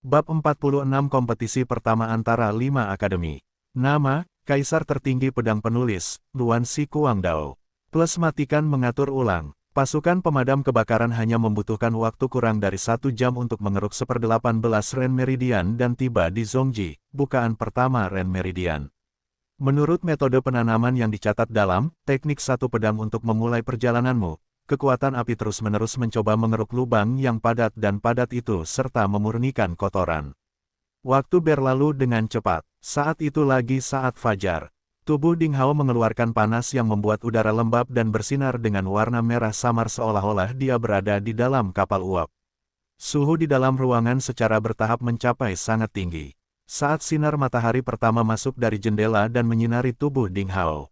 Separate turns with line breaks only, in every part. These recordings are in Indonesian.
Bab 46 Kompetisi pertama antara 5 akademi. Nama, Kaisar Tertinggi Pedang Penulis, Luan Si Kuangdao. Plus matikan mengatur ulang. Pasukan pemadam kebakaran hanya membutuhkan waktu kurang dari 1 jam untuk mengeruk 1/18 Ren Meridian dan tiba di Zhongji, bukaan pertama Ren Meridian. Menurut metode penanaman yang dicatat dalam teknik satu pedang untuk memulai perjalananmu, kekuatan api terus-menerus mencoba mengeruk lubang yang padat dan padat itu serta memurnikan kotoran. Waktu berlalu dengan cepat. Saat itu lagi saat fajar. Tubuh Ding Hao mengeluarkan panas yang membuat udara lembab dan bersinar dengan warna merah samar seolah-olah dia berada di dalam kapal uap. Suhu di dalam ruangan secara bertahap mencapai sangat tinggi. Saat sinar matahari pertama masuk dari jendela dan menyinari tubuh Ding Hao.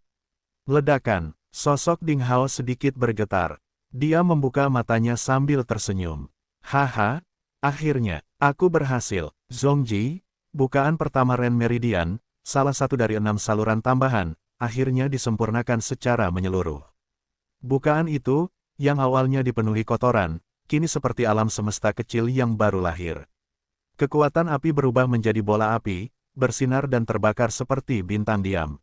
Ledakan, sosok Ding Hao sedikit bergetar. Dia membuka matanya sambil tersenyum. Haha, akhirnya, aku berhasil. Zhongji, bukaan pertama Ren Meridian, salah satu dari 6 saluran tambahan, akhirnya disempurnakan secara menyeluruh. Bukaan itu, yang awalnya dipenuhi kotoran, kini seperti alam semesta kecil yang baru lahir. Kekuatan api berubah menjadi bola api, bersinar dan terbakar seperti bintang diam.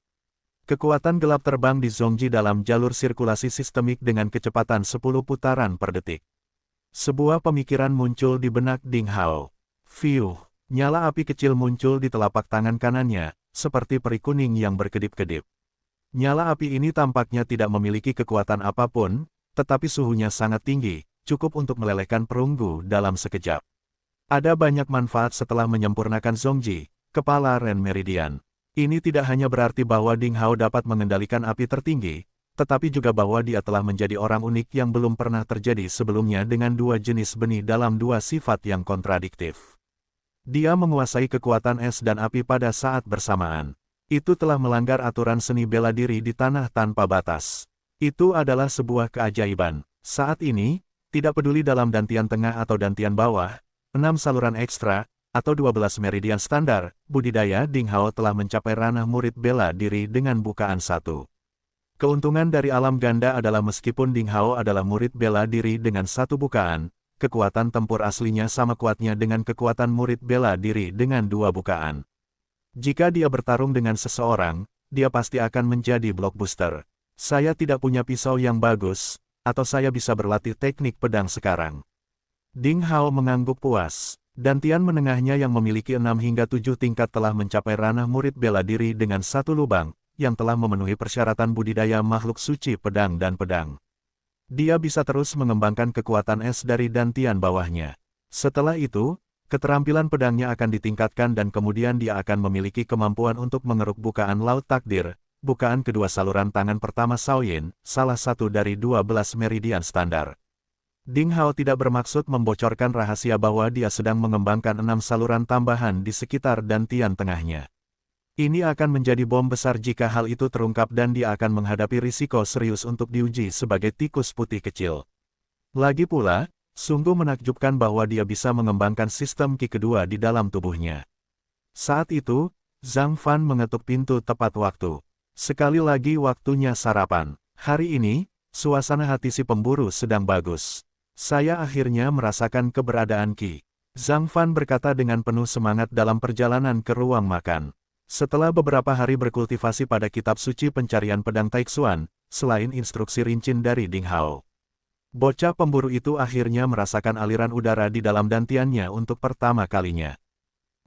Kekuatan gelap terbang di Zhongji dalam jalur sirkulasi sistemik dengan kecepatan 10 putaran per detik. Sebuah pemikiran muncul di benak Ding Hao. Fiuh, nyala api kecil muncul di telapak tangan kanannya, seperti peri kuning yang berkedip-kedip. Nyala api ini tampaknya tidak memiliki kekuatan apapun, tetapi suhunya sangat tinggi, cukup untuk melelehkan perunggu dalam sekejap. Ada banyak manfaat setelah menyempurnakan Zhongji, kepala Ren Meridian. Ini tidak hanya berarti bahwa Ding Hao dapat mengendalikan api tertinggi, tetapi juga bahwa dia telah menjadi orang unik yang belum pernah terjadi sebelumnya dengan 2 jenis benih dalam 2 sifat yang kontradiktif. Dia menguasai kekuatan es dan api pada saat bersamaan. Itu telah melanggar aturan seni bela diri di tanah tanpa batas. Itu adalah sebuah keajaiban. Saat ini, tidak peduli dalam dantian tengah atau dantian bawah, 6 saluran ekstra, atau 12 meridian standar, budidaya Ding Hao telah mencapai ranah murid bela diri dengan bukaan 1. Keuntungan dari alam ganda adalah meskipun Ding Hao adalah murid bela diri dengan 1 bukaan, kekuatan tempur aslinya sama kuatnya dengan kekuatan murid bela diri dengan 2 bukaan. Jika dia bertarung dengan seseorang, dia pasti akan menjadi blockbuster. Saya tidak punya pisau yang bagus, atau saya bisa berlatih teknik pedang sekarang. Ding Hao mengangguk puas. Dantian menengahnya yang memiliki 6 hingga 7 tingkat telah mencapai ranah murid bela diri dengan 1 lubang, yang telah memenuhi persyaratan budidaya makhluk suci pedang dan pedang. Dia bisa terus mengembangkan kekuatan es dari dantian bawahnya. Setelah itu, keterampilan pedangnya akan ditingkatkan dan kemudian dia akan memiliki kemampuan untuk mengeruk bukaan laut takdir, bukaan kedua saluran tangan pertama Shaoyin, salah satu dari 12 meridian standar. Ding Hao tidak bermaksud membocorkan rahasia bahwa dia sedang mengembangkan 6 saluran tambahan di sekitar dantian tengahnya. Ini akan menjadi bom besar jika hal itu terungkap dan dia akan menghadapi risiko serius untuk diuji sebagai tikus putih kecil. Lagi pula, sungguh menakjubkan bahwa dia bisa mengembangkan sistem Qi kedua di dalam tubuhnya. Saat itu, Zhang Fan mengetuk pintu tepat waktu. Sekali lagi waktunya sarapan. Hari ini, suasana hati si pemburu sedang bagus. Saya akhirnya merasakan keberadaan Qi. Zhang Fan berkata dengan penuh semangat dalam perjalanan ke ruang makan. Setelah beberapa hari berkultivasi pada kitab suci pencarian pedang Taixuan, selain instruksi rincin dari Ding Hao, bocah pemburu itu akhirnya merasakan aliran udara di dalam dantiannya untuk pertama kalinya.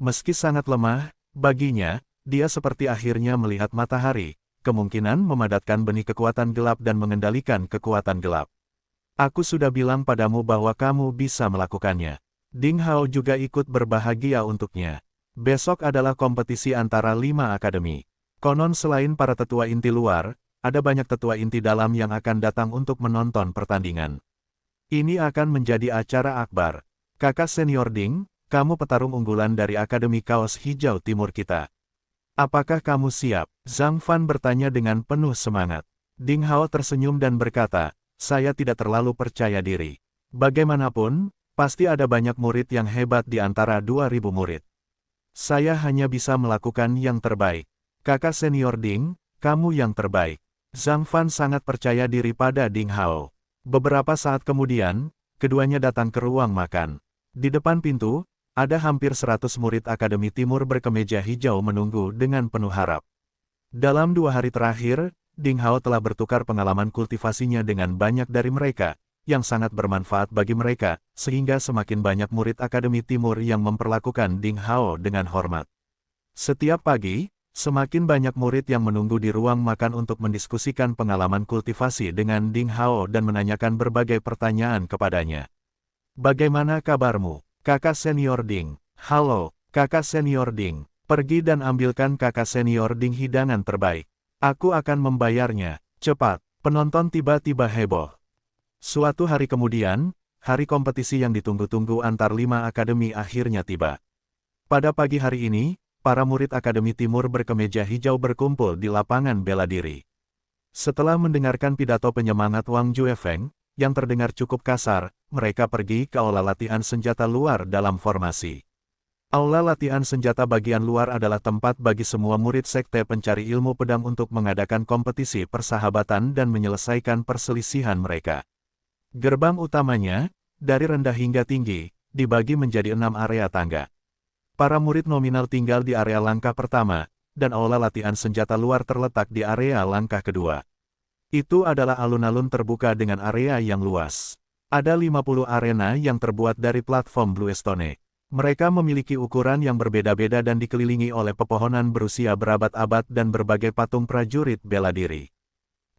Meski sangat lemah, baginya, dia seperti akhirnya melihat matahari, kemungkinan memadatkan benih kekuatan gelap dan mengendalikan kekuatan gelap. Aku sudah bilang padamu bahwa kamu bisa melakukannya. Ding Hao juga ikut berbahagia untuknya. Besok adalah kompetisi antara 5 akademi. Konon selain para tetua inti luar, ada banyak tetua inti dalam yang akan datang untuk menonton pertandingan. Ini akan menjadi acara akbar. Kakak senior Ding, kamu petarung unggulan dari Akademi Kaos Hijau Timur kita. Apakah kamu siap? Zhang Fan bertanya dengan penuh semangat. Ding Hao tersenyum dan berkata, saya tidak terlalu percaya diri. Bagaimanapun, pasti ada banyak murid yang hebat di antara 2000 murid. Saya hanya bisa melakukan yang terbaik. Kakak senior Ding, kamu yang terbaik. Zhang Fan sangat percaya diri pada Ding Hao. Beberapa saat kemudian, keduanya datang ke ruang makan. Di depan pintu, Ada hampir 100 murid Akademi Timur berkemeja hijau menunggu dengan penuh harap. Dalam 2 hari terakhir, Ding Hao telah bertukar pengalaman kultivasinya dengan banyak dari mereka, yang sangat bermanfaat bagi mereka, sehingga semakin banyak murid Akademi Timur yang memperlakukan Ding Hao dengan hormat. Setiap pagi, semakin banyak murid yang menunggu di ruang makan untuk mendiskusikan pengalaman kultivasi dengan Ding Hao dan menanyakan berbagai pertanyaan kepadanya. Bagaimana kabarmu, kakak senior Ding? Halo, kakak senior Ding. Pergi dan ambilkan kakak senior Ding hidangan terbaik. Aku akan membayarnya. Cepat. Penonton tiba-tiba heboh. Suatu hari kemudian, hari kompetisi yang ditunggu-tunggu antar 5 akademi akhirnya tiba. Pada pagi hari ini, para murid Akademi Timur berkemeja hijau berkumpul di lapangan bela diri. Setelah mendengarkan pidato penyemangat Wang Juefeng, yang terdengar cukup kasar, mereka pergi ke aula latihan senjata luar dalam formasi. Aula latihan senjata bagian luar adalah tempat bagi semua murid sekte pencari ilmu pedang untuk mengadakan kompetisi persahabatan dan menyelesaikan perselisihan mereka. Gerbang utamanya, dari rendah hingga tinggi, dibagi menjadi 6 area tangga. Para murid nominal tinggal di area langkah pertama, dan aula latihan senjata luar terletak di area langkah kedua. Itu adalah alun-alun terbuka dengan area yang luas. Ada 50 arena yang terbuat dari platform Bluestone. Mereka memiliki ukuran yang berbeda-beda dan dikelilingi oleh pepohonan berusia berabad-abad dan berbagai patung prajurit bela diri.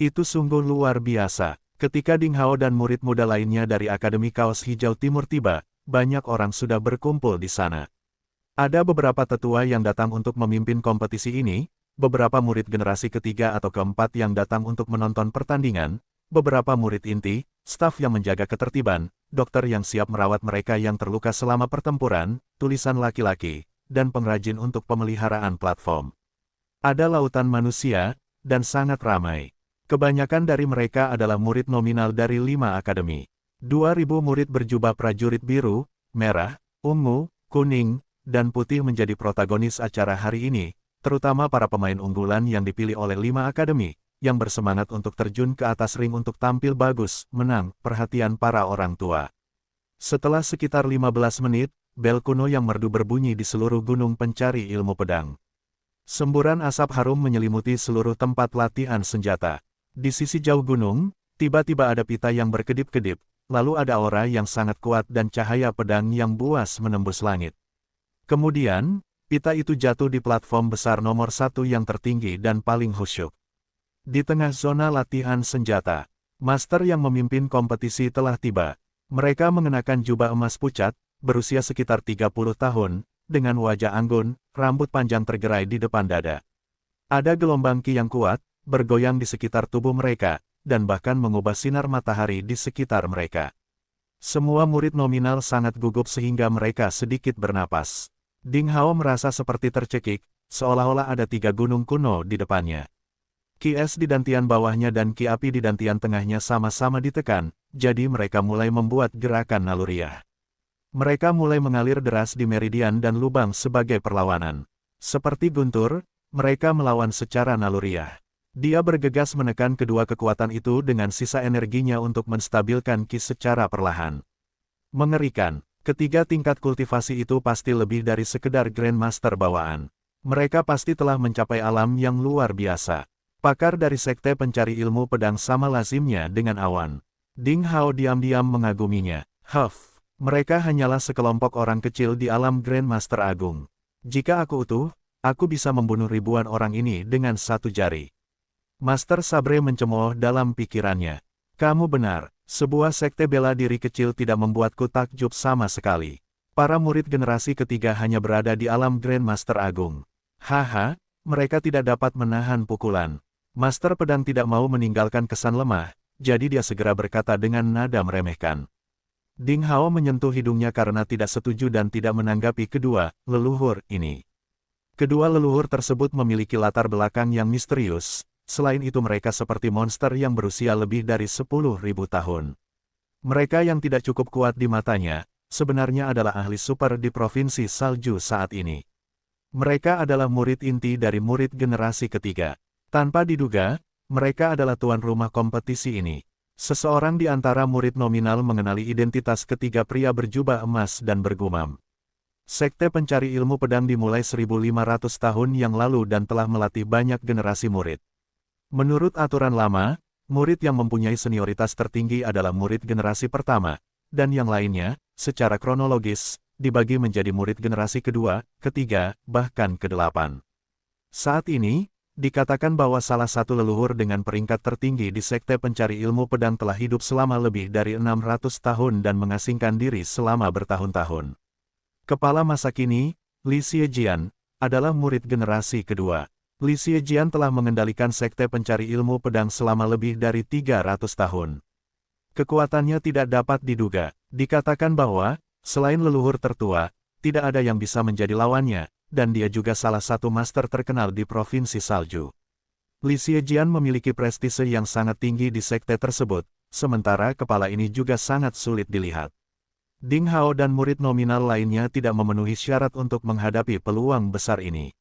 Itu sungguh luar biasa. Ketika Ding Hao dan murid muda lainnya dari Akademi Kaos Hijau Timur tiba, banyak orang sudah berkumpul di sana. Ada beberapa tetua yang datang untuk memimpin kompetisi ini, beberapa murid generasi ketiga atau keempat yang datang untuk menonton pertandingan, beberapa murid inti, staf yang menjaga ketertiban, dokter yang siap merawat mereka yang terluka selama pertempuran, tulisan laki-laki, dan pengrajin untuk pemeliharaan platform. Ada lautan manusia, dan sangat ramai. Kebanyakan dari mereka adalah murid nominal dari 5 akademi. 2.000 murid berjubah prajurit biru, merah, ungu, kuning, dan putih menjadi protagonis acara hari ini, terutama para pemain unggulan yang dipilih oleh 5 akademi, yang bersemangat untuk terjun ke atas ring untuk tampil bagus, menang, perhatian para orang tua. Setelah sekitar 15 menit, bel kuno yang merdu berbunyi di seluruh gunung pencari ilmu pedang. Semburan asap harum menyelimuti seluruh tempat latihan senjata. Di sisi jauh gunung, tiba-tiba ada pita yang berkedip-kedip, lalu ada aura yang sangat kuat dan cahaya pedang yang buas menembus langit. Kemudian, pita itu jatuh di platform besar nomor 1 yang tertinggi dan paling khusyuk. Di tengah zona latihan senjata, master yang memimpin kompetisi telah tiba. Mereka mengenakan jubah emas pucat, berusia sekitar 30 tahun, dengan wajah anggun, rambut panjang tergerai di depan dada. Ada gelombang ki yang kuat, bergoyang di sekitar tubuh mereka, dan bahkan mengubah sinar matahari di sekitar mereka. Semua murid nominal sangat gugup sehingga mereka sedikit bernapas. Ding Hao merasa seperti tercekik, seolah-olah ada 3 gunung kuno di depannya. Ki es di dantian bawahnya dan ki api di dantian tengahnya sama-sama ditekan, jadi mereka mulai membuat gerakan naluriah. Mereka mulai mengalir deras di meridian dan lubang sebagai perlawanan. Seperti guntur, mereka melawan secara naluriah. Dia bergegas menekan kedua kekuatan itu dengan sisa energinya untuk menstabilkan ki secara perlahan. Mengerikan, ketiga tingkat kultivasi itu pasti lebih dari sekedar Grandmaster bawaan. Mereka pasti telah mencapai alam yang luar biasa. Pakar dari sekte pencari ilmu pedang sama lazimnya dengan awan. Ding Hao diam-diam mengaguminya. Mereka hanyalah sekelompok orang kecil di alam Grandmaster Agung. Jika aku utuh, aku bisa membunuh ribuan orang ini dengan 1 jari. Master Sabre mencemooh dalam pikirannya. Kamu benar, sebuah sekte bela diri kecil tidak membuatku takjub sama sekali. Para murid generasi ketiga hanya berada di alam Grandmaster Agung. Haha, mereka tidak dapat menahan pukulan. Master pedang tidak mau meninggalkan kesan lemah, jadi dia segera berkata dengan nada meremehkan. Ding Hao menyentuh hidungnya karena tidak setuju dan tidak menanggapi kedua leluhur ini. Kedua leluhur tersebut memiliki latar belakang yang misterius, selain itu mereka seperti monster yang berusia lebih dari 10.000 tahun. Mereka yang tidak cukup kuat di matanya, sebenarnya adalah ahli super di Provinsi Salju saat ini. Mereka adalah murid inti dari murid generasi ketiga. Tanpa diduga, mereka adalah tuan rumah kompetisi ini. Seseorang di antara murid nominal mengenali identitas ketiga pria berjubah emas dan bergumam. Sekte Pencari Ilmu Pedang dimulai 1500 tahun yang lalu dan telah melatih banyak generasi murid. Menurut aturan lama, murid yang mempunyai senioritas tertinggi adalah murid generasi pertama, dan yang lainnya, secara kronologis, dibagi menjadi murid generasi kedua, ketiga, bahkan kedelapan. Saat ini, dikatakan bahwa salah satu leluhur dengan peringkat tertinggi di Sekte Pencari Ilmu Pedang telah hidup selama lebih dari 600 tahun dan mengasingkan diri selama bertahun-tahun. Kepala masa kini, Li Xiejian, adalah murid generasi kedua. Li Xiejian telah mengendalikan Sekte Pencari Ilmu Pedang selama lebih dari 300 tahun. Kekuatannya tidak dapat diduga. Dikatakan bahwa, selain leluhur tertua, tidak ada yang bisa menjadi lawannya, dan dia juga salah satu master terkenal di Provinsi Salju. Li Xiejian memiliki prestise yang sangat tinggi di sekte tersebut, sementara kepala ini juga sangat sulit dilihat. Ding Hao dan murid nominal lainnya tidak memenuhi syarat untuk menghadapi peluang besar ini.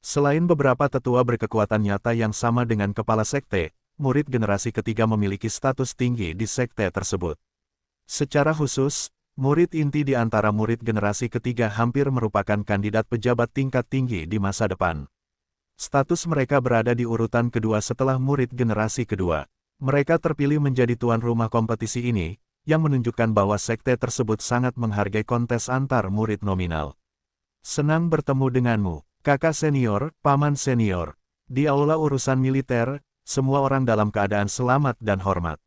Selain beberapa tetua berkekuatan nyata yang sama dengan kepala sekte, murid generasi ketiga memiliki status tinggi di sekte tersebut. Secara khusus, murid inti di antara murid generasi ketiga hampir merupakan kandidat pejabat tingkat tinggi di masa depan. Status mereka berada di urutan kedua setelah murid generasi kedua. Mereka terpilih menjadi tuan rumah kompetisi ini, yang menunjukkan bahwa sekte tersebut sangat menghargai kontes antar murid nominal. Senang bertemu denganmu, kakak senior, paman senior. Di aula urusan militer, semua orang dalam keadaan selamat dan hormat.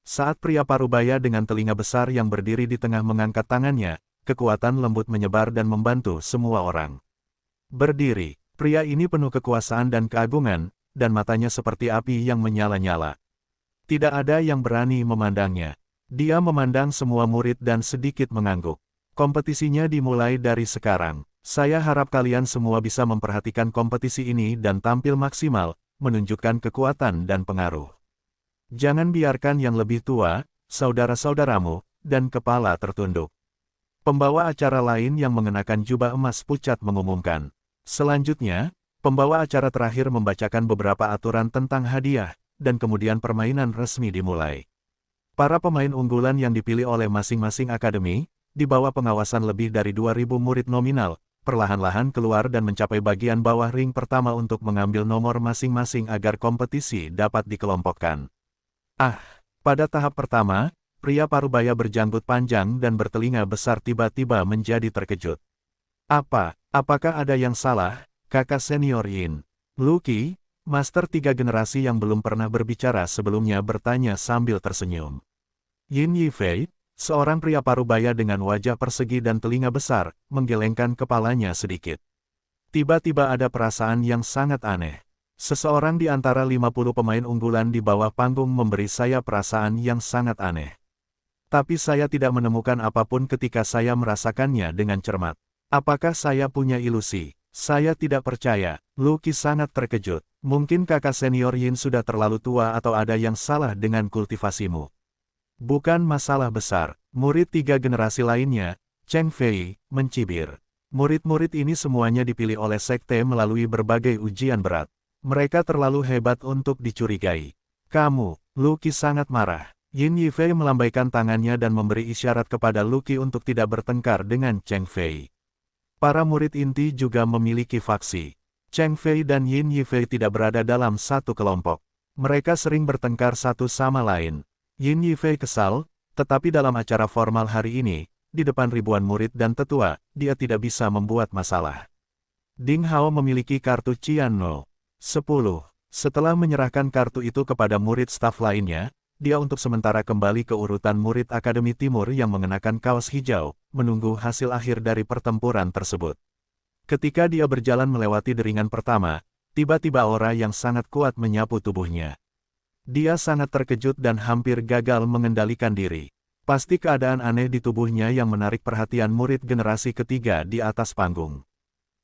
Saat pria parubaya dengan telinga besar yang berdiri di tengah mengangkat tangannya, kekuatan lembut menyebar dan membantu semua orang. Berdiri, pria ini penuh kekuasaan dan keagungan, dan matanya seperti api yang menyala-nyala. Tidak ada yang berani memandangnya. Dia memandang semua murid dan sedikit mengangguk. Kompetisinya dimulai dari sekarang. Saya harap kalian semua bisa memperhatikan kompetisi ini dan tampil maksimal, menunjukkan kekuatan dan pengaruh. Jangan biarkan yang lebih tua, saudara-saudaramu, dan kepala tertunduk. Pembawa acara lain yang mengenakan jubah emas pucat mengumumkan. Selanjutnya, pembawa acara terakhir membacakan beberapa aturan tentang hadiah, dan kemudian permainan resmi dimulai. Para pemain unggulan yang dipilih oleh masing-masing akademi, di bawah pengawasan lebih dari 2.000 murid nominal, perlahan-lahan keluar dan mencapai bagian bawah ring pertama untuk mengambil nomor masing-masing agar kompetisi dapat dikelompokkan. Pada tahap pertama, pria parubaya berjanggut panjang dan bertelinga besar tiba-tiba menjadi terkejut. Apakah ada yang salah, kakak senior Yin? Lucky, master 3 generasi yang belum pernah berbicara sebelumnya bertanya sambil tersenyum. Yin Yifei, seorang pria parubaya dengan wajah persegi dan telinga besar, menggelengkan kepalanya sedikit. Tiba-tiba ada perasaan yang sangat aneh. Seseorang di antara 50 pemain unggulan di bawah panggung memberi saya perasaan yang sangat aneh. Tapi saya tidak menemukan apapun ketika saya merasakannya dengan cermat. Apakah saya punya ilusi? Saya tidak percaya. Lucky sangat terkejut. Mungkin kakak senior Yin sudah terlalu tua atau ada yang salah dengan kultivasimu. Bukan masalah besar. Murid 3 generasi lainnya, Cheng Fei, mencibir. Murid-murid ini semuanya dipilih oleh sekte melalui berbagai ujian berat. Mereka terlalu hebat untuk dicurigai. Kamu, Lucky sangat marah. Yin Yifei melambaikan tangannya dan memberi isyarat kepada Lucky untuk tidak bertengkar dengan Cheng Fei. Para murid inti juga memiliki faksi. Cheng Fei dan Yin Yifei tidak berada dalam satu kelompok. Mereka sering bertengkar satu sama lain. Yin Yifei kesal, tetapi dalam acara formal hari ini, di depan ribuan murid dan tetua, dia tidak bisa membuat masalah. Ding Hao memiliki kartu Qianno 10. Setelah menyerahkan kartu itu kepada murid staf lainnya, dia untuk sementara kembali ke urutan murid Akademi Timur yang mengenakan kaos hijau, menunggu hasil akhir dari pertempuran tersebut. Ketika dia berjalan melewati deringan pertama, tiba-tiba aura yang sangat kuat menyapu tubuhnya. Dia sangat terkejut dan hampir gagal mengendalikan diri. Pasti keadaan aneh di tubuhnya yang menarik perhatian murid generasi ketiga di atas panggung.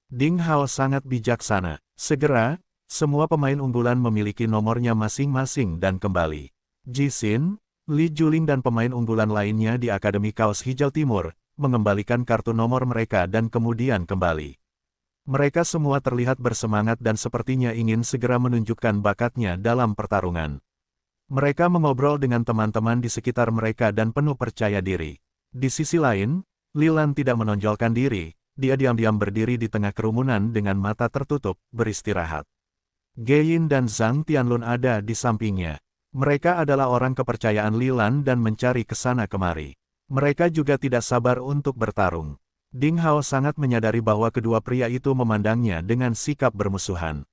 Ding Hao sangat bijaksana. Segera, semua pemain unggulan memiliki nomornya masing-masing dan kembali. Jixin, Li Juling dan pemain unggulan lainnya di Akademi Kaos Hijau Timur, mengembalikan kartu nomor mereka dan kemudian kembali. Mereka semua terlihat bersemangat dan sepertinya ingin segera menunjukkan bakatnya dalam pertarungan. Mereka mengobrol dengan teman-teman di sekitar mereka dan penuh percaya diri. Di sisi lain, Li Lan tidak menonjolkan diri, dia diam-diam berdiri di tengah kerumunan dengan mata tertutup, beristirahat. Geyin dan Zhang Tianlun ada di sampingnya. Mereka adalah orang kepercayaan Li Lan dan mencari kesana kemari. Mereka juga tidak sabar untuk bertarung. Ding Hao sangat menyadari bahwa kedua pria itu memandangnya dengan sikap bermusuhan.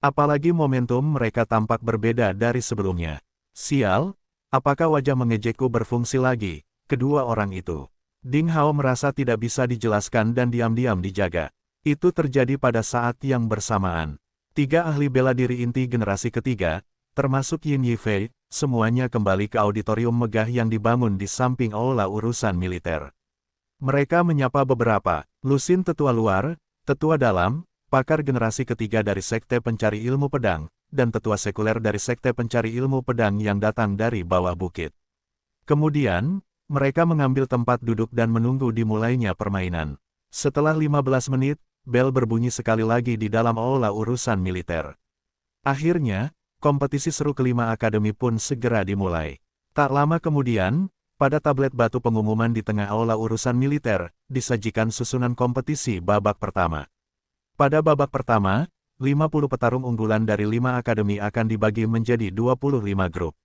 Apalagi momentum mereka tampak berbeda dari sebelumnya. Sial, apakah wajah mengejekku berfungsi lagi? Kedua orang itu. Ding Hao merasa tidak bisa dijelaskan dan diam-diam dijaga. Itu terjadi pada saat yang bersamaan. 3 ahli bela diri inti generasi ketiga, termasuk Yin Yifei, semuanya kembali ke auditorium megah yang dibangun di samping aula urusan militer. Mereka menyapa beberapa, Lusin tetua luar, tetua dalam, pakar generasi ketiga dari Sekte Pencari Ilmu Pedang, dan tetua sekuler dari Sekte Pencari Ilmu Pedang yang datang dari bawah bukit. Kemudian, mereka mengambil tempat duduk dan menunggu dimulainya permainan. Setelah 15 menit, bel berbunyi sekali lagi di dalam aula urusan militer. Akhirnya, kompetisi seru kelima akademi pun segera dimulai. Tak lama kemudian, pada tablet batu pengumuman di tengah aula urusan militer, disajikan susunan kompetisi babak pertama. Pada babak pertama, 50 petarung unggulan dari 5 akademi akan dibagi menjadi 25 grup.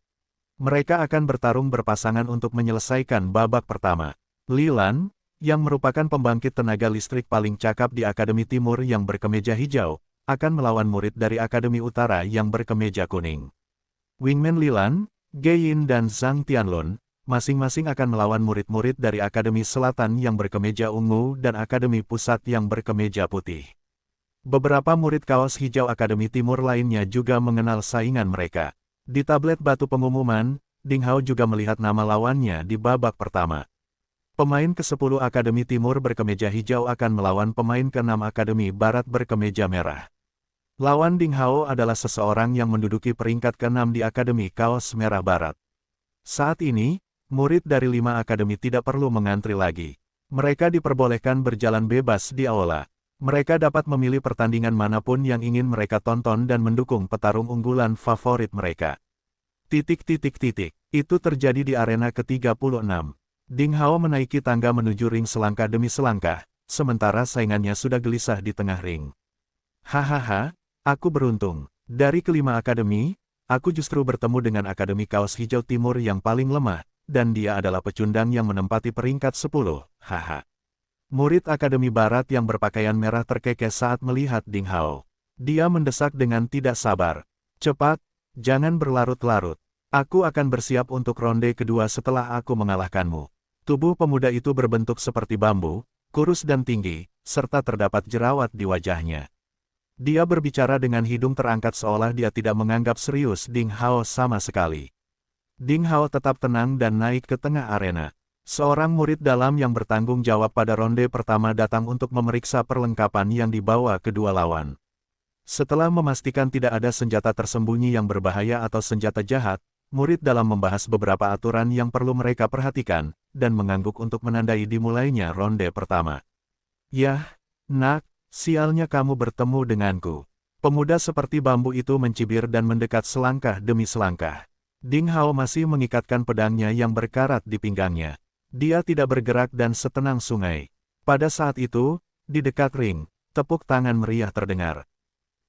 Mereka akan bertarung berpasangan untuk menyelesaikan babak pertama. Li Lan, yang merupakan pembangkit tenaga listrik paling cakap di Akademi Timur yang berkemeja hijau, akan melawan murid dari Akademi Utara yang berkemeja kuning. Wingman Li Lan, Geyin dan Zhang Tianlun, masing-masing akan melawan murid-murid dari Akademi Selatan yang berkemeja ungu dan Akademi Pusat yang berkemeja putih. Beberapa murid kaos hijau Akademi Timur lainnya juga mengenal saingan mereka. Di tablet batu pengumuman, Ding Hao juga melihat nama lawannya di babak pertama. Pemain ke-10 Akademi Timur berkemeja hijau akan melawan pemain ke-6 Akademi Barat berkemeja merah. Lawan Ding Hao adalah seseorang yang menduduki peringkat ke-6 di Akademi Kaos Merah Barat. Saat ini, murid dari 5 akademi tidak perlu mengantri lagi. Mereka diperbolehkan berjalan bebas di aula. Mereka dapat memilih pertandingan manapun yang ingin mereka tonton dan mendukung petarung unggulan favorit mereka. Itu terjadi di arena ke-36. Ding Hao menaiki tangga menuju ring selangkah demi selangkah, sementara saingannya sudah gelisah di tengah ring. Hahaha, aku beruntung. Dari kelima akademi, aku justru bertemu dengan Akademi Kaos Hijau Timur yang paling lemah, dan dia adalah pecundang yang menempati peringkat 10, haha. Murid Akademi Barat yang berpakaian merah terkekeh saat melihat Ding Hao. Dia mendesak dengan tidak sabar. Cepat, jangan berlarut-larut. Aku akan bersiap untuk ronde kedua setelah aku mengalahkanmu. Tubuh pemuda itu berbentuk seperti bambu, kurus dan tinggi, serta terdapat jerawat di wajahnya. Dia berbicara dengan hidung terangkat seolah dia tidak menganggap serius Ding Hao sama sekali. Ding Hao tetap tenang dan naik ke tengah arena. Seorang murid dalam yang bertanggung jawab pada ronde pertama datang untuk memeriksa perlengkapan yang dibawa kedua lawan. Setelah memastikan tidak ada senjata tersembunyi yang berbahaya atau senjata jahat, murid dalam membahas beberapa aturan yang perlu mereka perhatikan, dan mengangguk untuk menandai dimulainya ronde pertama. Yah, nak, sialnya kamu bertemu denganku. Pemuda seperti bambu itu mencibir dan mendekat selangkah demi selangkah. Ding Hao masih mengikatkan pedangnya yang berkarat di pinggangnya. Dia tidak bergerak dan setenang sungai. Pada saat itu, di dekat ring, tepuk tangan meriah terdengar.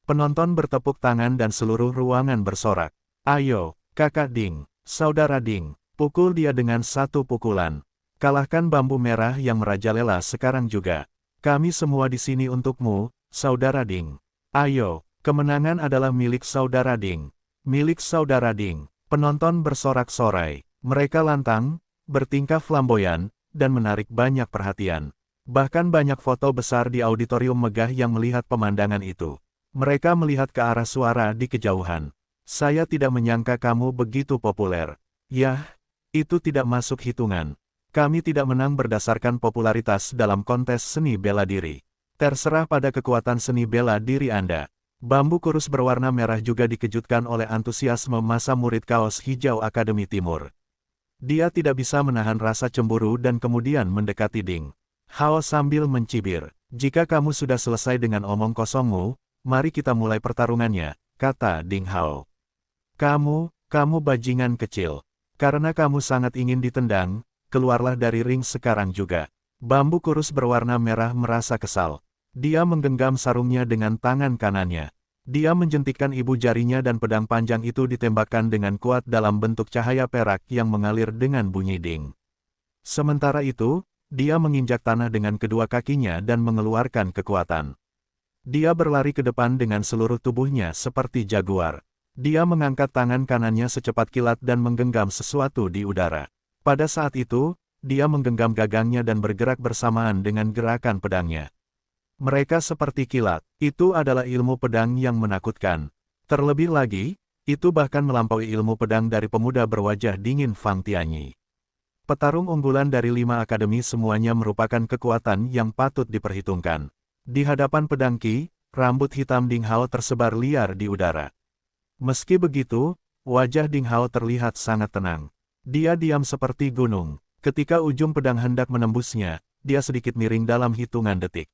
Penonton bertepuk tangan dan seluruh ruangan bersorak. Ayo, kakak Ding, saudara Ding, pukul dia dengan satu pukulan. Kalahkan bambu merah yang merajalela sekarang juga. Kami semua di sini untukmu, saudara Ding. Ayo, kemenangan adalah milik saudara Ding. Milik saudara Ding. Penonton bersorak-sorai. Mereka lantang, bertingkah flamboyan, dan menarik banyak perhatian. Bahkan banyak foto besar di auditorium megah yang melihat pemandangan itu. Mereka melihat ke arah suara di kejauhan. Saya tidak menyangka kamu begitu populer. Yah, itu tidak masuk hitungan. Kami tidak menang berdasarkan popularitas dalam kontes seni bela diri. Terserah pada kekuatan seni bela diri Anda. Bambu kurus berwarna merah juga dikejutkan oleh antusiasme masa murid kaos hijau Akademi Timur. Dia tidak bisa menahan rasa cemburu dan kemudian mendekati Ding Hao sambil mencibir. Jika kamu sudah selesai dengan omong kosongmu, mari kita mulai pertarungannya, kata Ding Hao. Kamu bajingan kecil. Karena kamu sangat ingin ditendang, keluarlah dari ring sekarang juga. Bambu kurus berwarna merah merasa kesal. Dia menggenggam sarungnya dengan tangan kanannya. Dia menjentikkan ibu jarinya dan pedang panjang itu ditembakkan dengan kuat dalam bentuk cahaya perak yang mengalir dengan bunyi ding. Sementara itu, dia menginjak tanah dengan kedua kakinya dan mengeluarkan kekuatan. Dia berlari ke depan dengan seluruh tubuhnya seperti jaguar. Dia mengangkat tangan kanannya secepat kilat dan menggenggam sesuatu di udara. Pada saat itu, dia menggenggam gagangnya dan bergerak bersamaan dengan gerakan pedangnya. Mereka seperti kilat. Itu adalah ilmu pedang yang menakutkan. Terlebih lagi, itu bahkan melampaui ilmu pedang dari pemuda berwajah dingin Fang Tianyi. Petarung unggulan dari 5 akademi semuanya merupakan kekuatan yang patut diperhitungkan. Di hadapan pedang Qi, rambut hitam Ding Hao tersebar liar di udara. Meski begitu, wajah Ding Hao terlihat sangat tenang. Dia diam seperti gunung. Ketika ujung pedang hendak menembusnya, dia sedikit miring dalam hitungan detik.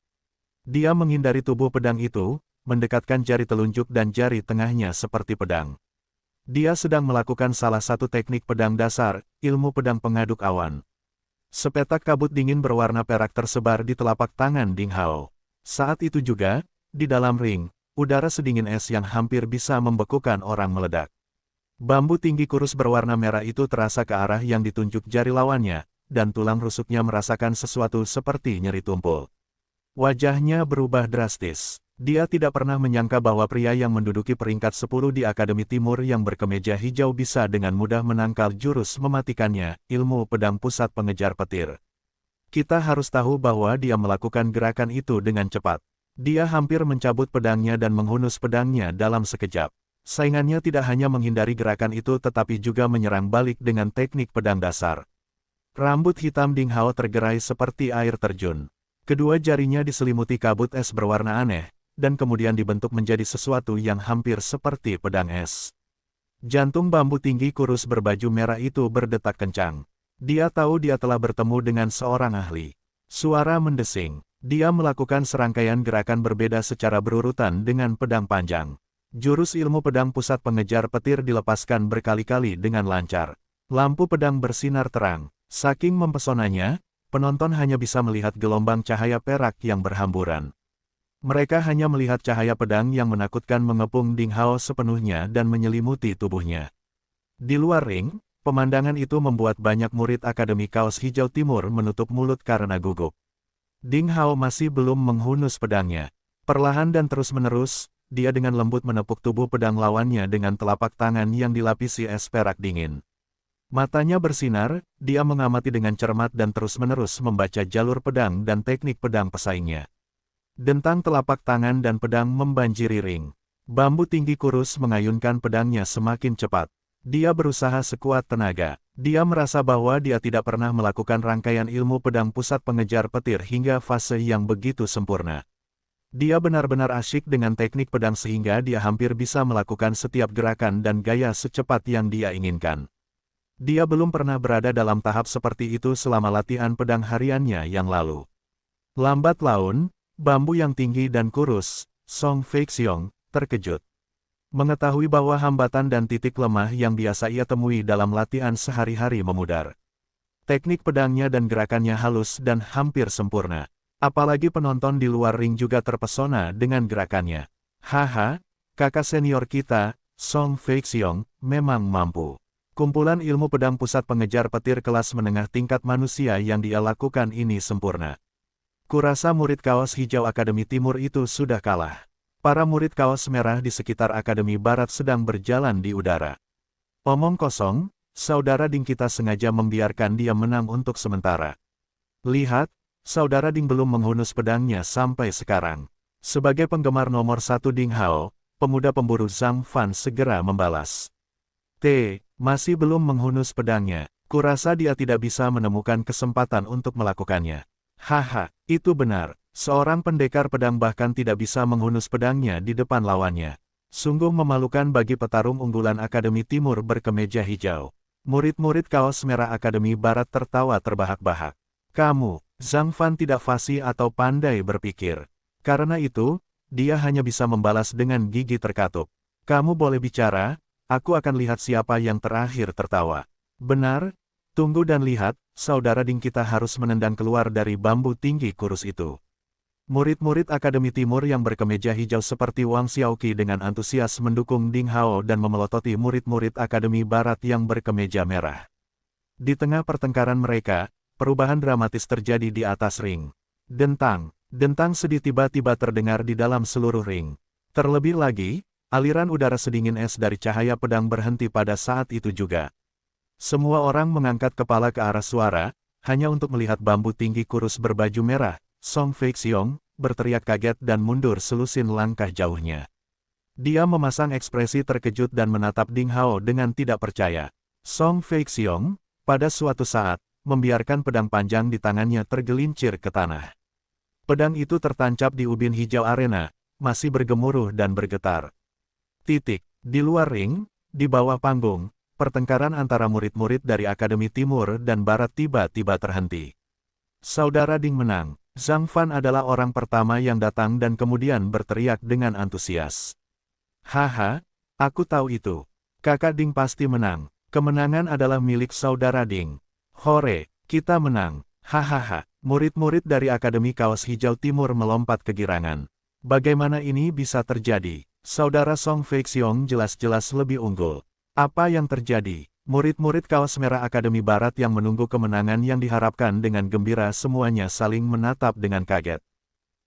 Dia menghindari tubuh pedang itu, mendekatkan jari telunjuk dan jari tengahnya seperti pedang. Dia sedang melakukan salah satu teknik pedang dasar, ilmu pedang pengaduk awan. Sepetak kabut dingin berwarna perak tersebar di telapak tangan Ding Hao. Saat itu juga, di dalam ring, udara sedingin es yang hampir bisa membekukan orang meledak. Bambu tinggi kurus berwarna merah itu terasa ke arah yang ditunjuk jari lawannya, dan tulang rusuknya merasakan sesuatu seperti nyeri tumpul. Wajahnya berubah drastis. Dia tidak pernah menyangka bahwa pria yang menduduki peringkat 10 di Akademi Timur yang berkemeja hijau bisa dengan mudah menangkal jurus mematikannya, ilmu pedang pusat pengejar petir. Kita harus tahu bahwa dia melakukan gerakan itu dengan cepat. Dia hampir mencabut pedangnya dan menghunus pedangnya dalam sekejap. Saingannya tidak hanya menghindari gerakan itu tetapi juga menyerang balik dengan teknik pedang dasar. Rambut hitam Ding Hao tergerai seperti air terjun. Kedua jarinya diselimuti kabut es berwarna aneh, dan kemudian dibentuk menjadi sesuatu yang hampir seperti pedang es. Jantung bambu tinggi kurus berbaju merah itu berdetak kencang. Dia tahu dia telah bertemu dengan seorang ahli. Suara mendesing. Dia melakukan serangkaian gerakan berbeda secara berurutan dengan pedang panjang. Jurus ilmu pedang pusat pengejar petir dilepaskan berkali-kali dengan lancar. Lampu pedang bersinar terang. Saking mempesonanya, penonton hanya bisa melihat gelombang cahaya perak yang berhamburan. Mereka hanya melihat cahaya pedang yang menakutkan mengepung Ding Hao sepenuhnya dan menyelimuti tubuhnya. Di luar ring, pemandangan itu membuat banyak murid Akademi Kaos Hijau Timur menutup mulut karena gugup. Ding Hao masih belum menghunus pedangnya. Perlahan dan terus-menerus, dia dengan lembut menepuk tubuh pedang lawannya dengan telapak tangan yang dilapisi es perak dingin. Matanya bersinar, dia mengamati dengan cermat dan terus-menerus membaca jalur pedang dan teknik pedang pesaingnya. Dentang telapak tangan dan pedang membanjiri ring. Bambu tinggi kurus mengayunkan pedangnya semakin cepat. Dia berusaha sekuat tenaga. Dia merasa bahwa dia tidak pernah melakukan rangkaian ilmu pedang pusat pengejar petir hingga fase yang begitu sempurna. Dia benar-benar asyik dengan teknik pedang sehingga dia hampir bisa melakukan setiap gerakan dan gaya secepat yang dia inginkan. Dia belum pernah berada dalam tahap seperti itu selama latihan pedang hariannya yang lalu. Lambat laun, bambu yang tinggi dan kurus, Song Feixiong, terkejut. Mengetahui bahwa hambatan dan titik lemah yang biasa ia temui dalam latihan sehari-hari memudar. Teknik pedangnya dan gerakannya halus dan hampir sempurna. Apalagi penonton di luar ring juga terpesona dengan gerakannya. Haha, kakak senior kita, Song Feixiong, memang mampu. Kumpulan ilmu pedang pusat pengejar petir kelas menengah tingkat manusia yang dia lakukan ini sempurna. Kurasa murid kaos hijau Akademi Timur itu sudah kalah. Para murid kaos merah di sekitar Akademi Barat sedang berjalan di udara. Omong kosong, saudara Ding kita sengaja membiarkan dia menang untuk sementara. Lihat, saudara Ding belum menghunus pedangnya sampai sekarang. Sebagai penggemar nomor 1 Ding Hao, pemuda pemburu Zhang Fan segera membalas. Masih belum menghunus pedangnya. Kurasa dia tidak bisa menemukan kesempatan untuk melakukannya. Haha, itu benar. Seorang pendekar pedang bahkan tidak bisa menghunus pedangnya di depan lawannya. Sungguh memalukan bagi petarung unggulan Akademi Timur berkemeja hijau. Murid-murid kaos merah Akademi Barat tertawa terbahak-bahak. Kamu, Zhang Fan tidak fasih atau pandai berpikir. Karena itu, dia hanya bisa membalas dengan gigi terkatup. Kamu boleh bicara, aku akan lihat siapa yang terakhir tertawa. Benar, Tunggu dan lihat, saudara Ding, kita harus menendang keluar dari bambu tinggi kurus itu. Murid-murid Akademi Timur yang berkemeja hijau seperti Wang Xiaoqi dengan antusias mendukung Ding Hao dan memelototi murid-murid Akademi Barat yang berkemeja merah. Di tengah pertengkaran mereka, perubahan dramatis terjadi di atas ring. Dentang, dentang sedih tiba-tiba terdengar di dalam seluruh ring. Terlebih lagi, aliran udara sedingin es dari cahaya pedang berhenti pada saat itu juga. Semua orang mengangkat kepala ke arah suara, hanya untuk melihat bambu tinggi kurus berbaju merah, Song Feixiong, berteriak kaget dan mundur selusin langkah jauhnya. Dia memasang ekspresi terkejut dan menatap Ding Hao dengan tidak percaya. Song Feixiong, pada suatu saat, membiarkan pedang panjang di tangannya tergelincir ke tanah. Pedang itu tertancap di ubin hijau arena, masih bergemuruh dan bergetar. Di luar ring, di bawah panggung, pertengkaran antara murid-murid dari Akademi Timur dan Barat tiba-tiba terhenti. Saudara Ding menang. Zhang Fan adalah orang pertama yang datang dan kemudian berteriak dengan antusias. Haha, aku tahu itu. Kakak Ding pasti menang. Kemenangan adalah milik saudara Ding. Hore, kita menang. Hahaha. Murid-murid dari Akademi Kaos Hijau Timur melompat kegirangan. Bagaimana ini bisa terjadi? Saudara Song Feixiong jelas-jelas lebih unggul. Apa yang terjadi? Murid-murid Kaos Merah Akademi Barat yang menunggu kemenangan yang diharapkan dengan gembira semuanya saling menatap dengan kaget.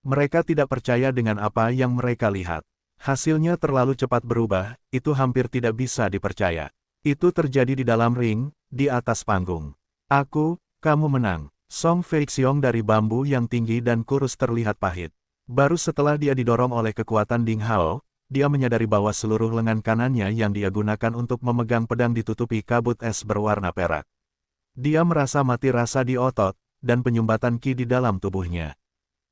Mereka tidak percaya dengan apa yang mereka lihat. Hasilnya terlalu cepat berubah, itu hampir tidak bisa dipercaya. Itu terjadi di dalam ring, di atas panggung. Kamu menang. Song Feixiong dari bambu yang tinggi dan kurus terlihat pahit. Baru setelah dia didorong oleh kekuatan Ding Hao, dia menyadari bahwa seluruh lengan kanannya yang dia gunakan untuk memegang pedang ditutupi kabut es berwarna perak. Dia merasa mati rasa di otot, dan penyumbatan ki di dalam tubuhnya.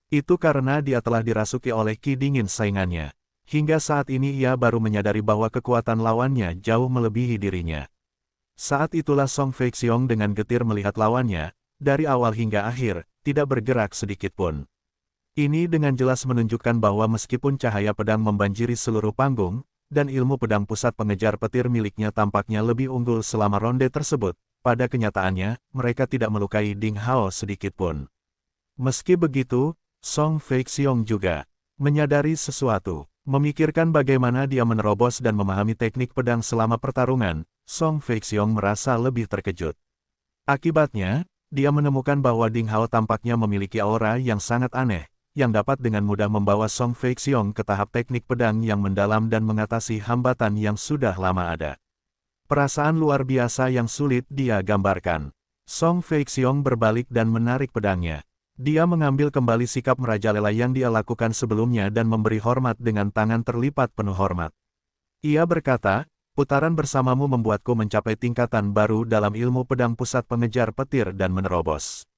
Itu karena dia telah dirasuki oleh ki dingin saingannya. Hingga saat ini ia baru menyadari bahwa kekuatan lawannya jauh melebihi dirinya. Saat itulah Song Feixiong dengan getir melihat lawannya, dari awal hingga akhir, tidak bergerak sedikit pun. Ini dengan jelas menunjukkan bahwa meskipun cahaya pedang membanjiri seluruh panggung, dan ilmu pedang pusat pengejar petir miliknya tampaknya lebih unggul selama ronde tersebut, pada kenyataannya, mereka tidak melukai Ding Hao sedikit pun. Meski begitu, Song Feixiong juga menyadari sesuatu. Memikirkan bagaimana dia menerobos dan memahami teknik pedang selama pertarungan, Song Feixiong merasa lebih terkejut. Akibatnya, dia menemukan bahwa Ding Hao tampaknya memiliki aura yang sangat aneh, yang dapat dengan mudah membawa Song Feixiong ke tahap teknik pedang yang mendalam dan mengatasi hambatan yang sudah lama ada. Perasaan luar biasa yang sulit dia gambarkan. Song Feixiong berbalik dan menarik pedangnya. Dia mengambil kembali sikap merajalela yang dia lakukan sebelumnya dan memberi hormat dengan tangan terlipat penuh hormat. Ia berkata, putaran bersamamu membuatku mencapai tingkatan baru dalam ilmu pedang pusat pengejar petir dan menerobos.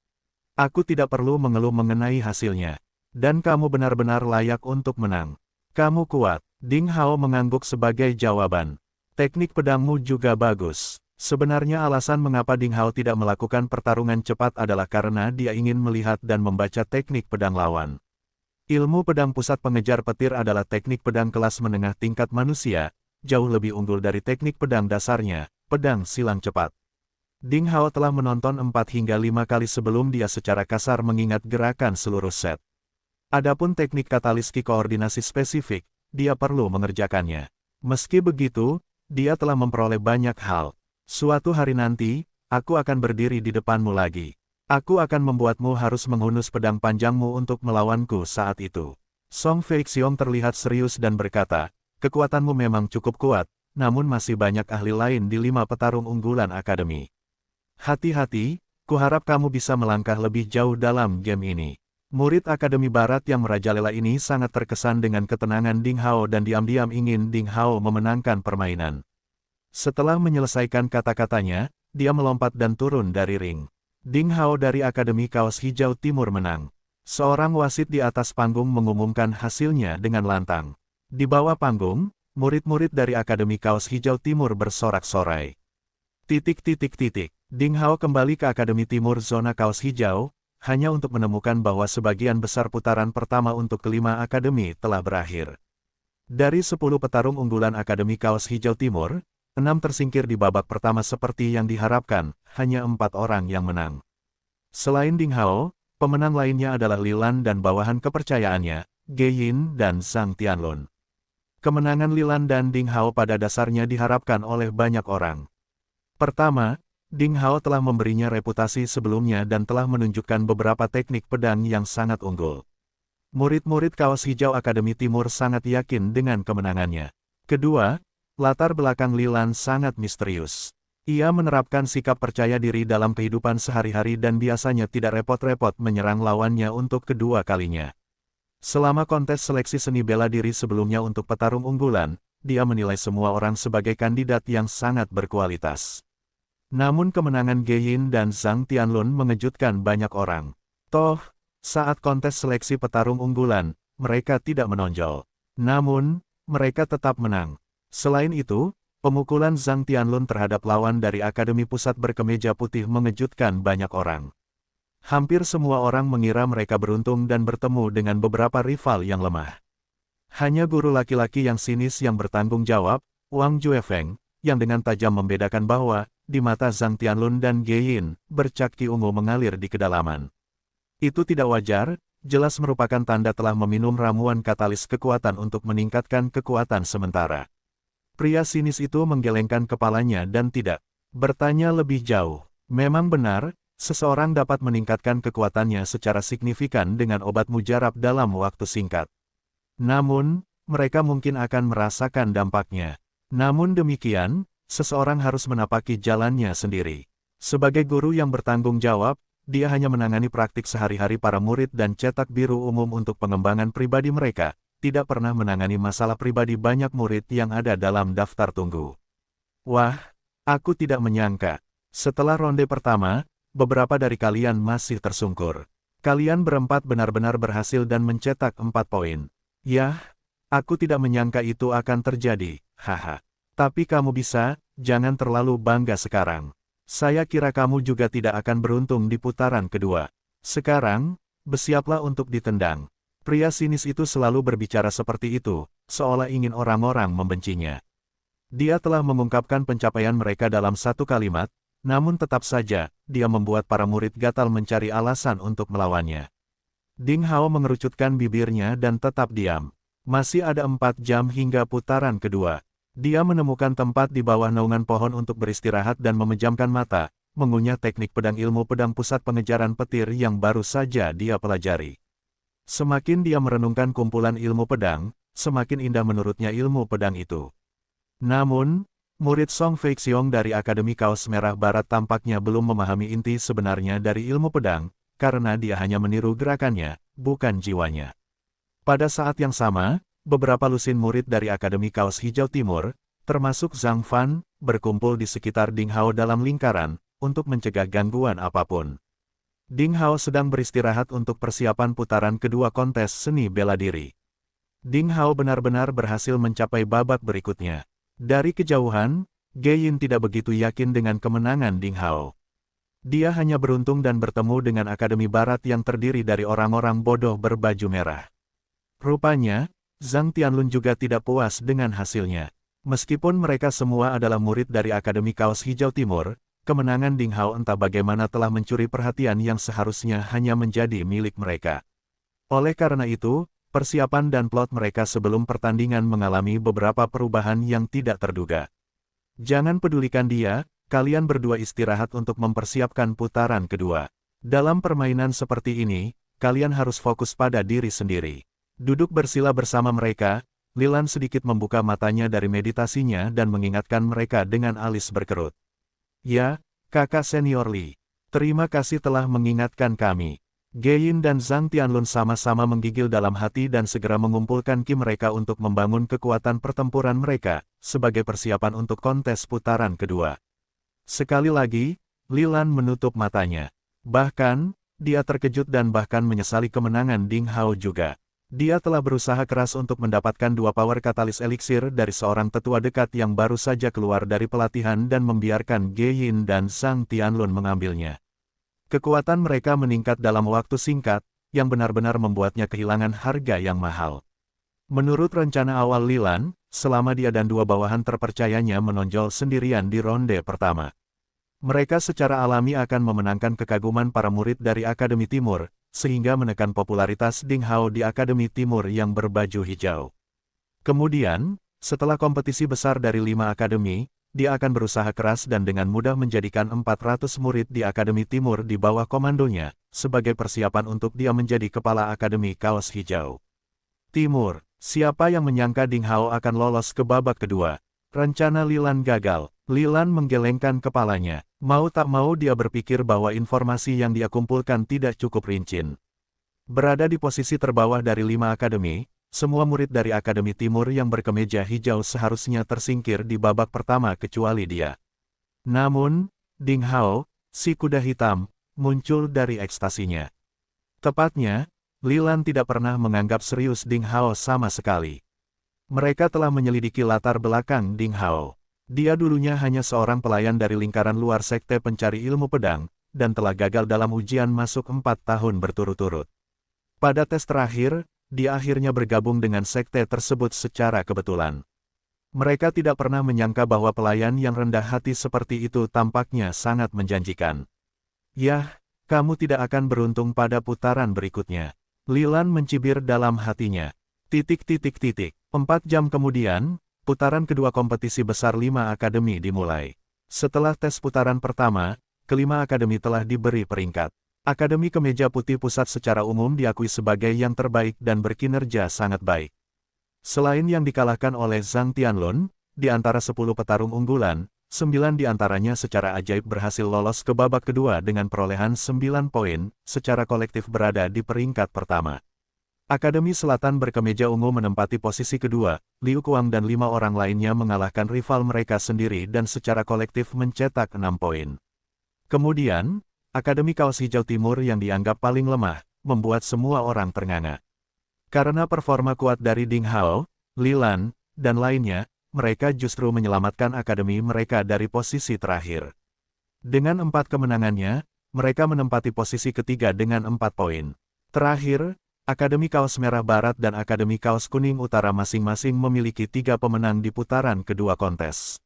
Aku tidak perlu mengeluh mengenai hasilnya. Dan kamu benar-benar layak untuk menang. Kamu kuat. Ding Hao mengangguk sebagai jawaban. Teknik pedangmu juga bagus. Sebenarnya alasan mengapa Ding Hao tidak melakukan pertarungan cepat adalah karena dia ingin melihat dan membaca teknik pedang lawan. Ilmu pedang pusat pengejar petir adalah teknik pedang kelas menengah tingkat manusia, jauh lebih unggul dari teknik pedang dasarnya, pedang silang cepat. Ding Hao telah menonton 4 hingga 5 kali sebelum dia secara kasar mengingat gerakan seluruh set. Adapun teknik katalis ki koordinasi spesifik, dia perlu mengerjakannya. Meski begitu, dia telah memperoleh banyak hal. Suatu hari nanti, aku akan berdiri di depanmu lagi. Aku akan membuatmu harus menghunus pedang panjangmu untuk melawanku saat itu. Song Feixiong terlihat serius dan berkata, kekuatanmu memang cukup kuat, namun masih banyak ahli lain di 5 petarung unggulan akademi. Hati-hati, kuharap kamu bisa melangkah lebih jauh dalam game ini. Murid Akademi Barat yang merajalela ini sangat terkesan dengan ketenangan Ding Hao dan diam-diam ingin Ding Hao memenangkan permainan. Setelah menyelesaikan kata-katanya, dia melompat dan turun dari ring. Ding Hao dari Akademi Kaos Hijau Timur menang. Seorang wasit di atas panggung mengumumkan hasilnya dengan lantang. Di bawah panggung, murid-murid dari Akademi Kaos Hijau Timur bersorak-sorai. Ding Hao kembali ke Akademi Timur Zona Kaos Hijau, hanya untuk menemukan bahwa sebagian besar putaran pertama untuk kelima akademi telah berakhir. Dari 10 petarung unggulan Akademi Kaos Hijau Timur, 6 tersingkir di babak pertama seperti yang diharapkan, hanya 4 orang yang menang. Selain Ding Hao, pemenang lainnya adalah Li Lan dan bawahan kepercayaannya, Ge Yin dan Zhang Tianlun. Kemenangan Li Lan dan Ding Hao pada dasarnya diharapkan oleh banyak orang. Pertama, Ding Hao telah memberinya reputasi sebelumnya dan telah menunjukkan beberapa teknik pedang yang sangat unggul. Murid-murid Kaos Hijau Akademi Timur sangat yakin dengan kemenangannya. Kedua, latar belakang Li Lan sangat misterius. Ia menerapkan sikap percaya diri dalam kehidupan sehari-hari dan biasanya tidak repot-repot menyerang lawannya untuk kedua kalinya. Selama kontes seleksi seni bela diri sebelumnya untuk petarung unggulan, dia menilai semua orang sebagai kandidat yang sangat berkualitas. Namun kemenangan Ge Yin dan Zhang Tianlun mengejutkan banyak orang. Toh, saat kontes seleksi petarung unggulan, mereka tidak menonjol. Namun, mereka tetap menang. Selain itu, pemukulan Zhang Tianlun terhadap lawan dari Akademi Pusat Berkemeja Putih mengejutkan banyak orang. Hampir semua orang mengira mereka beruntung dan bertemu dengan beberapa rival yang lemah. Hanya guru laki-laki yang sinis yang bertanggung jawab, Wang Juefeng, yang dengan tajam membedakan bahwa, di mata Zhang Tianlun dan Ge Yin, bercak ki ungu mengalir di kedalaman. Itu tidak wajar, jelas merupakan tanda telah meminum ramuan katalis kekuatan untuk meningkatkan kekuatan sementara. Pria sinis itu menggelengkan kepalanya dan tidak bertanya lebih jauh. Memang benar, seseorang dapat meningkatkan kekuatannya secara signifikan dengan obat mujarab dalam waktu singkat. Namun, mereka mungkin akan merasakan dampaknya. Namun demikian, seseorang harus menapaki jalannya sendiri. Sebagai guru yang bertanggung jawab, dia hanya menangani praktik sehari-hari para murid dan cetak biru umum untuk pengembangan pribadi mereka, tidak pernah menangani masalah pribadi banyak murid yang ada dalam daftar tunggu. Wah, aku tidak menyangka. Setelah ronde pertama, beberapa dari kalian masih tersungkur. Kalian berempat benar-benar berhasil dan mencetak 4 poin. Yah, aku tidak menyangka itu akan terjadi, haha. Tapi kamu bisa, jangan terlalu bangga sekarang. Saya kira kamu juga tidak akan beruntung di putaran kedua. Sekarang, bersiaplah untuk ditendang. Pria sinis itu selalu berbicara seperti itu, seolah ingin orang-orang membencinya. Dia telah mengungkapkan pencapaian mereka dalam satu kalimat, namun tetap saja, dia membuat para murid gatal mencari alasan untuk melawannya. Ding Hao mengerucutkan bibirnya dan tetap diam. Masih ada 4 jam hingga putaran kedua. Dia menemukan tempat di bawah naungan pohon untuk beristirahat dan memejamkan mata, mengunyah teknik pedang ilmu pedang pusat pengejaran petir yang baru saja dia pelajari. Semakin dia merenungkan kumpulan ilmu pedang, semakin indah menurutnya ilmu pedang itu. Namun, murid Song Feixiong dari Akademi Kaos Merah Barat tampaknya belum memahami inti sebenarnya dari ilmu pedang, karena dia hanya meniru gerakannya, bukan jiwanya. Pada saat yang sama, beberapa lusin murid dari Akademi Kaos Hijau Timur, termasuk Zhang Fan, berkumpul di sekitar Ding Hao dalam lingkaran, untuk mencegah gangguan apapun. Ding Hao sedang beristirahat untuk persiapan putaran kedua kontes seni bela diri. Ding Hao benar-benar berhasil mencapai babak berikutnya. Dari kejauhan, Ge Yin tidak begitu yakin dengan kemenangan Ding Hao. Dia hanya beruntung dan bertemu dengan Akademi Barat yang terdiri dari orang-orang bodoh berbaju merah. Rupanya, Zhang Tianlun juga tidak puas dengan hasilnya. Meskipun mereka semua adalah murid dari Akademi Kaos Hijau Timur, kemenangan Ding Hao entah bagaimana telah mencuri perhatian yang seharusnya hanya menjadi milik mereka. Oleh karena itu, persiapan dan plot mereka sebelum pertandingan mengalami beberapa perubahan yang tidak terduga. Jangan pedulikan dia, kalian berdua istirahat untuk mempersiapkan putaran kedua. Dalam permainan seperti ini, kalian harus fokus pada diri sendiri. Duduk bersila bersama mereka, Li Lan sedikit membuka matanya dari meditasinya dan mengingatkan mereka dengan alis berkerut. Ya, kakak senior Li. Terima kasih telah mengingatkan kami. Ge Yin dan Zhang Tianlun sama-sama menggigil dalam hati dan segera mengumpulkan ki mereka untuk membangun kekuatan pertempuran mereka, sebagai persiapan untuk kontes putaran kedua. Sekali lagi, Li Lan menutup matanya. Bahkan, dia terkejut dan bahkan menyesali kemenangan Ding Hao juga. Dia telah berusaha keras untuk mendapatkan 2 power katalis eliksir dari seorang tetua dekat yang baru saja keluar dari pelatihan dan membiarkan Ge Yin dan Zhang Tianlun mengambilnya. Kekuatan mereka meningkat dalam waktu singkat, yang benar-benar membuatnya kehilangan harga yang mahal. Menurut rencana awal Li Lan, selama dia dan dua bawahan terpercayanya menonjol sendirian di ronde pertama. Mereka secara alami akan memenangkan kekaguman para murid dari Akademi Timur, sehingga menekan popularitas Ding Hao di Akademi Timur yang berbaju hijau. Kemudian, setelah kompetisi besar dari 5 akademi, dia akan berusaha keras dan dengan mudah menjadikan 400 murid di Akademi Timur di bawah komandonya, sebagai persiapan untuk dia menjadi kepala Akademi Kaos Hijau. Timur, siapa yang menyangka Ding Hao akan lolos ke babak kedua? Rencana Lilan gagal. Lilan menggelengkan kepalanya. Mau tak mau dia berpikir bahwa informasi yang dia kumpulkan tidak cukup rinci. Berada di posisi terbawah dari 5 akademi, semua murid dari Akademi Timur yang berkemeja hijau seharusnya tersingkir di babak pertama kecuali dia. Namun, Ding Hao, si kuda hitam, muncul dari ekstasinya. Tepatnya, Lilan tidak pernah menganggap serius Ding Hao sama sekali. Mereka telah menyelidiki latar belakang Ding Hao. Dia dulunya hanya seorang pelayan dari lingkaran luar sekte pencari ilmu pedang, dan telah gagal dalam ujian masuk 4 tahun berturut-turut. Pada tes terakhir, dia akhirnya bergabung dengan sekte tersebut secara kebetulan. Mereka tidak pernah menyangka bahwa pelayan yang rendah hati seperti itu tampaknya sangat menjanjikan. Yah, kamu tidak akan beruntung pada putaran berikutnya. Lilan mencibir dalam hatinya. 4 jam kemudian, putaran kedua kompetisi besar 5 akademi dimulai. Setelah tes putaran pertama, kelima akademi telah diberi peringkat. Akademi Kemeja Putih Pusat secara umum diakui sebagai yang terbaik dan berkinerja sangat baik. Selain yang dikalahkan oleh Zhang Tianlun, di antara 10 petarung unggulan, 9 di antaranya secara ajaib berhasil lolos ke babak kedua dengan perolehan 9 poin, secara kolektif berada di peringkat pertama. Akademi Selatan berkemeja ungu menempati posisi kedua, Liu Kuang dan 5 orang lainnya mengalahkan rival mereka sendiri dan secara kolektif mencetak 6 poin. Kemudian, Akademi Kaos Hijau Timur yang dianggap paling lemah, membuat semua orang ternganga. Karena performa kuat dari Ding Hao, Lilan, dan lainnya, mereka justru menyelamatkan akademi mereka dari posisi terakhir. Dengan 4 kemenangannya, mereka menempati posisi ketiga dengan 4 poin. Terakhir, Akademi Kaos Merah Barat dan Akademi Kaos Kuning Utara masing-masing memiliki 3 pemenang di putaran kedua kontes.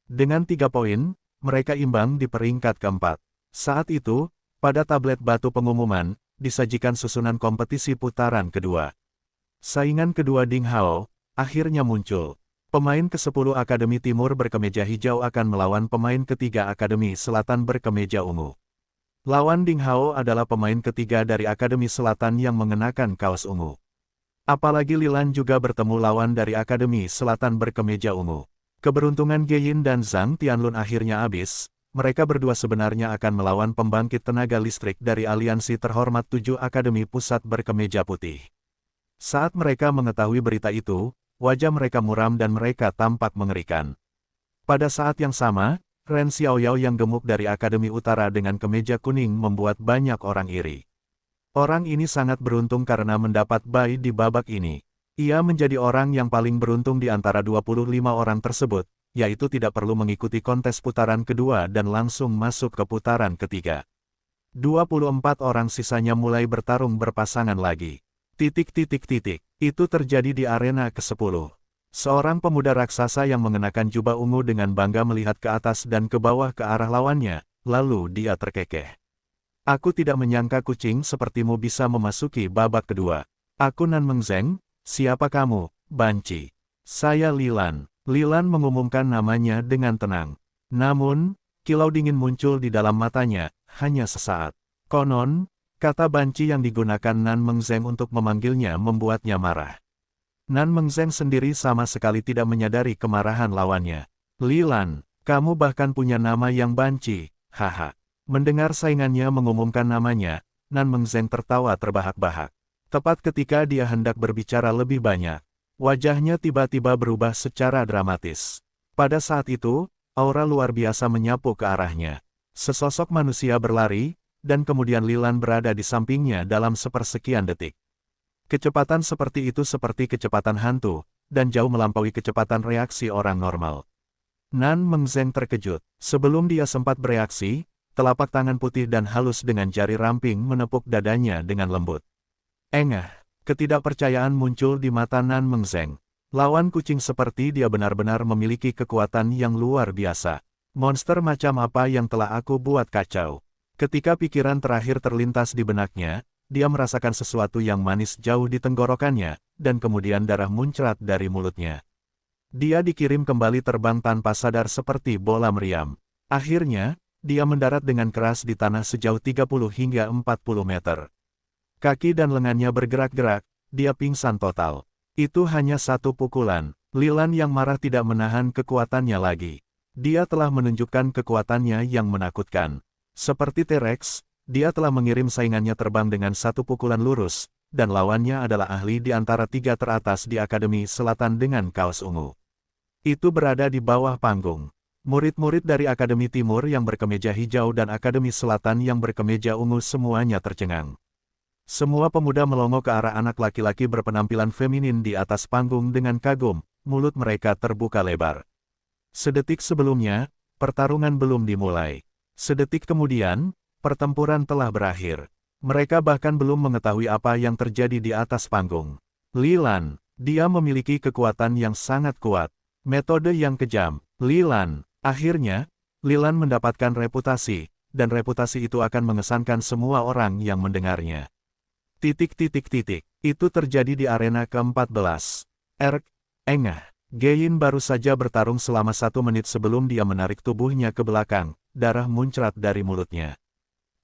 Dengan 3 poin, mereka imbang di peringkat keempat. Saat itu, pada tablet batu pengumuman, disajikan susunan kompetisi putaran kedua. Saingan kedua Ding Hao, akhirnya muncul. Pemain ke-10 Akademi Timur berkemeja hijau akan melawan pemain ketiga Akademi Selatan berkemeja ungu. Lawan Ding Hao adalah pemain ketiga dari Akademi Selatan yang mengenakan kaos ungu. Apalagi Lilan juga bertemu lawan dari Akademi Selatan berkemeja ungu. Keberuntungan Geyin dan Zhang Tianlun akhirnya habis. Mereka berdua sebenarnya akan melawan pembangkit tenaga listrik dari aliansi terhormat 7 Akademi Pusat berkemeja putih. Saat mereka mengetahui berita itu, wajah mereka muram dan mereka tampak mengerikan. Pada saat yang sama, Ren Xiaoyao yang gemuk dari Akademi Utara dengan kemeja kuning membuat banyak orang iri. Orang ini sangat beruntung karena mendapat bye di babak ini. Ia menjadi orang yang paling beruntung di antara 25 orang tersebut, yaitu tidak perlu mengikuti kontes putaran kedua dan langsung masuk ke putaran ketiga. 24 orang sisanya mulai bertarung berpasangan lagi. Itu terjadi di arena ke-10. Seorang pemuda raksasa yang mengenakan jubah ungu dengan bangga melihat ke atas dan ke bawah ke arah lawannya, lalu dia terkekeh. Aku tidak menyangka kucing sepertimu bisa memasuki babak kedua. Aku Nan Mengzeng, siapa kamu, banci? Saya Lilan. Lilan mengumumkan namanya dengan tenang. Namun, kilau dingin muncul di dalam matanya, hanya sesaat. Konon, kata banci yang digunakan Nan Mengzeng untuk memanggilnya membuatnya marah. Nan Mengzeng sendiri sama sekali tidak menyadari kemarahan lawannya. Lilan, kamu bahkan punya nama yang banci, haha. Mendengar saingannya mengumumkan namanya, Nan Mengzeng tertawa terbahak-bahak. Tepat ketika dia hendak berbicara lebih banyak, wajahnya tiba-tiba berubah secara dramatis. Pada saat itu, aura luar biasa menyapu ke arahnya. Sesosok manusia berlari, dan kemudian Lilan berada di sampingnya dalam sepersekian detik. Kecepatan seperti itu seperti kecepatan hantu, dan jauh melampaui kecepatan reaksi orang normal. Nan Mengzeng terkejut. Sebelum dia sempat bereaksi, telapak tangan putih dan halus dengan jari ramping menepuk dadanya dengan lembut. Engah. Ketidakpercayaan muncul di mata Nan Mengzeng. Lawan kucing seperti dia benar-benar memiliki kekuatan yang luar biasa. Monster macam apa yang telah aku buat kacau? Ketika pikiran terakhir terlintas di benaknya, dia merasakan sesuatu yang manis jauh di tenggorokannya, dan kemudian darah muncrat dari mulutnya. Dia dikirim kembali terbang tanpa sadar seperti bola meriam. Akhirnya, dia mendarat dengan keras di tanah sejauh 30 hingga 40 meter. Kaki dan lengannya bergerak-gerak, dia pingsan total. Itu hanya satu pukulan. Lilan yang marah tidak menahan kekuatannya lagi. Dia telah menunjukkan kekuatannya yang menakutkan. Seperti T-Rex, dia telah mengirim saingannya terbang dengan satu pukulan lurus, dan lawannya adalah ahli di antara tiga teratas di Akademi Selatan dengan kaos ungu. Itu berada di bawah panggung. Murid-murid dari Akademi Timur yang berkemeja hijau dan Akademi Selatan yang berkemeja ungu semuanya tercengang. Semua pemuda melongo ke arah anak laki-laki berpenampilan feminin di atas panggung dengan kagum, mulut mereka terbuka lebar. Sedetik sebelumnya, pertarungan belum dimulai. Sedetik kemudian, pertempuran telah berakhir. Mereka bahkan belum mengetahui apa yang terjadi di atas panggung. Lilan, dia memiliki kekuatan yang sangat kuat. Metode yang kejam. Lilan, akhirnya, Lilan mendapatkan reputasi, dan reputasi itu akan mengesankan semua orang yang mendengarnya. Itu terjadi di arena ke-14. Engah. Geyin baru saja bertarung selama 1 menit sebelum dia menarik tubuhnya ke belakang, darah muncrat dari mulutnya.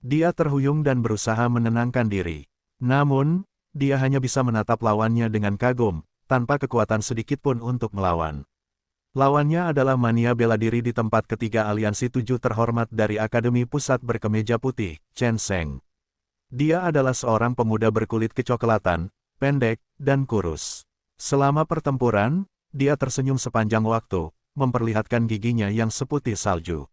Dia terhuyung dan berusaha menenangkan diri. Namun, dia hanya bisa menatap lawannya dengan kagum, tanpa kekuatan sedikitpun untuk melawan. Lawannya adalah mania bela diri di tempat ketiga aliansi 7 terhormat dari Akademi Pusat Berkemeja Putih, Chen Sheng. Dia adalah seorang pemuda berkulit kecoklatan, pendek, dan kurus. Selama pertempuran, dia tersenyum sepanjang waktu, memperlihatkan giginya yang seputih salju.